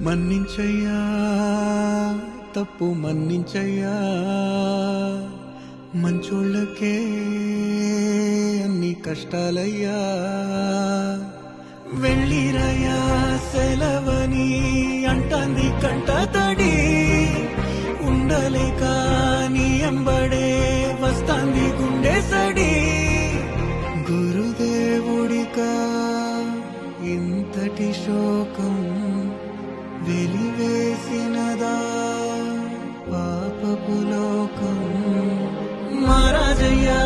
మన్నించయ్యా తప్పు మన్నించయ్యా మంచోళ్ళకే అన్ని కష్టాలయ్యా వెళ్ళిరయ్యా సెలవని అంటాంది కంట తడి ఉండలేక నీ ఎంబడే వస్తాంది గుండె సడి గురుదేవుడికా ఇంతటి శోకం వెలివేసినదా పాపపు లోకం మహారాజయ్యా